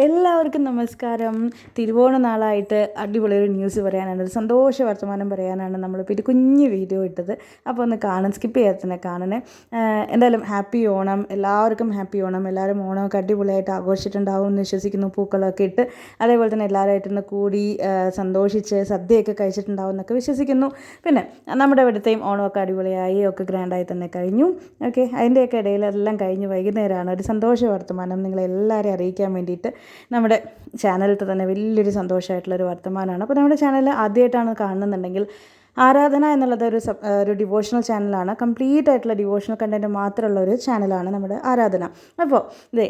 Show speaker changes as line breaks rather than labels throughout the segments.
എല്ലാവർക്കും നമസ്കാരം. തിരുവോണ നാളായിട്ട് അടിപൊളിയൊരു ന്യൂസ് പറയാനാണ്, ഒരു സന്തോഷ വർത്തമാനം പറയാനാണ് നമ്മളിപ്പോൾ ഒരു കുഞ്ഞ് വീഡിയോ ഇട്ടത്. അപ്പോൾ ഒന്ന് കാണാൻ, സ്കിപ്പ് ചെയ്യാതെ തന്നെ കാണണേ. എന്തായാലും ഹാപ്പി ഓണം, എല്ലാവർക്കും ഹാപ്പി ഓണം. എല്ലാവരും ഓണമൊക്കെ അടിപൊളിയായിട്ട് ആഘോഷിച്ചിട്ടുണ്ടാവും എന്ന് വിശ്വസിക്കുന്നു. പൂക്കളൊക്കെ ഇട്ട് അതേപോലെ തന്നെ എല്ലാവരുമായിട്ടൊന്ന് കൂടി സന്തോഷിച്ച് സദ്യയൊക്കെ കഴിച്ചിട്ടുണ്ടാവും എന്നൊക്കെ വിശ്വസിക്കുന്നു. പിന്നെ നമ്മുടെ ഇവിടുത്തെയും ഓണമൊക്കെ അടിപൊളിയായി, ഒക്കെ ഗ്രാൻഡായി തന്നെ കഴിഞ്ഞു. ഓക്കെ, അതിൻ്റെയൊക്കെ ഇടയിൽ എല്ലാം കഴിഞ്ഞ് വൈകുന്നേരമാണ് ഒരു സന്തോഷ വർത്തമാനം നിങ്ങളെല്ലാവരെയും അറിയിക്കാൻ വേണ്ടിയിട്ട് നമ്മുടെ ചാനലിൽ തന്നെ വലിയൊരു സന്തോഷമായിട്ടുള്ളൊരു വർത്തമാനമാണ്. അപ്പോൾ നമ്മുടെ ചാനൽ ആദ്യമായിട്ടാണ് കാണുന്നുണ്ടെങ്കിൽ, ആരാധന എന്നുള്ളത് ഒരു ഡിവോഷണൽ ചാനലാണ്. കംപ്ലീറ്റ് ആയിട്ടുള്ള ഡിവോഷണൽ കണ്ടൻറ്റ് മാത്രമുള്ള ഒരു ചാനലാണ് നമ്മുടെ ആരാധന. അപ്പോൾ ഇതേ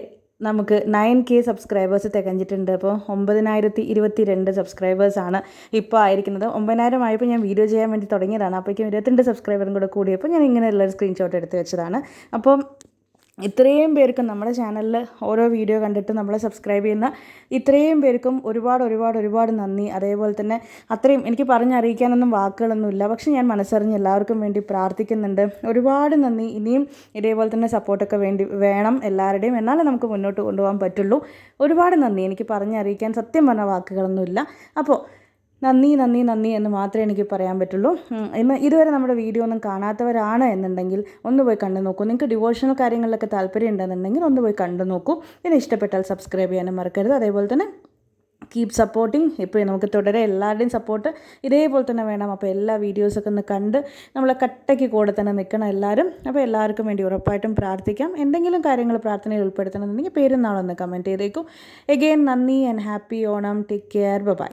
നമുക്ക് 9K സബ്സ്ക്രൈബേഴ്സ് തികഞ്ഞിട്ടുണ്ട്. അപ്പോൾ 9022 സബ്സ്ക്രൈബേഴ്സാണ് ഇപ്പോൾ ആയിരിക്കുന്നത്. 9000 ആയപ്പോൾ ഞാൻ വീഡിയോ ചെയ്യാൻ വേണ്ടി തുടങ്ങിയതാണ്. അപ്പോഴേക്കും 22 സബ്സ്ക്രൈബറും കൂടെ കൂടിയപ്പോൾ ഞാൻ ഇങ്ങനെയുള്ളൊരു സ്ക്രീൻഷോട്ട് എടുത്ത് വെച്ചതാണ്. അപ്പം ഇത്രയും പേർക്കും നമ്മുടെ ചാനലിൽ ഓരോ വീഡിയോ കണ്ടിട്ട് നമ്മളെ സബ്സ്ക്രൈബ് ചെയ്യുന്ന ഇത്രയും പേർക്കും ഒരുപാട് നന്ദി. അതേപോലെ തന്നെ അത്രയും എനിക്ക് പറഞ്ഞറിയിക്കാനൊന്നും വാക്കുകളൊന്നുമില്ല, പക്ഷേ ഞാൻ മനസ്സറിഞ്ഞ് എല്ലാവർക്കും വേണ്ടി പ്രാർത്ഥിക്കുന്നുണ്ട്. ഒരുപാട് നന്ദി. ഇനിയും ഇതേപോലെ തന്നെ സപ്പോർട്ടൊക്കെ വേണം എല്ലാവരുടെയും, എന്നാലേ നമുക്ക് മുന്നോട്ട് കൊണ്ടുപോകാൻ പറ്റുള്ളൂ. ഒരുപാട് നന്ദി. എനിക്ക് പറഞ്ഞറിയിക്കാൻ സത്യം പറഞ്ഞ വാക്കുകളൊന്നുമില്ല. അപ്പോൾ നന്ദി എന്ന് മാത്രമേ എനിക്ക് പറയാൻ പറ്റുള്ളൂ. ഇതുവരെ നമ്മുടെ വീഡിയോ ഒന്നും കാണാത്തവരാണ് എന്നുണ്ടെങ്കിൽ ഒന്ന് പോയി കണ്ടു നോക്കൂ. നിങ്ങൾക്ക് ഡിവോഷണൽ കാര്യങ്ങളിലൊക്കെ താല്പര്യം ഉണ്ടെന്നുണ്ടെങ്കിൽ ഒന്ന് പോയി കണ്ടു നോക്കൂ. പിന്നെ ഇഷ്ടപ്പെട്ടാൽ സബ്സ്ക്രൈബ് ചെയ്യാനും മറക്കരുത്. അതേപോലെ തന്നെ കീപ് സപ്പോർട്ടിങ്. ഇപ്പോൾ നമുക്ക് തുടരെ എല്ലാവരുടെയും സപ്പോർട്ട് ഇതേപോലെ തന്നെ വേണം. അപ്പോൾ എല്ലാ വീഡിയോസൊക്കെ ഒന്ന് കണ്ട് നമ്മളെ കട്ടയ്ക്ക് കൂടെ തന്നെ നിൽക്കണം എല്ലാവരും. അപ്പോൾ എല്ലാവർക്കും വേണ്ടി ഉറപ്പായിട്ടും പ്രാർത്ഥിക്കാം. എന്തെങ്കിലും കാര്യങ്ങൾ പ്രാർത്ഥനയിൽ ഉൾപ്പെടുത്തണമെന്നുണ്ടെങ്കിൽ പേരും നാളൊന്ന് കമൻറ്റ് ചെയ്തേക്കും. എഗെയിൻ നന്ദി and happy Onam. Take care. By.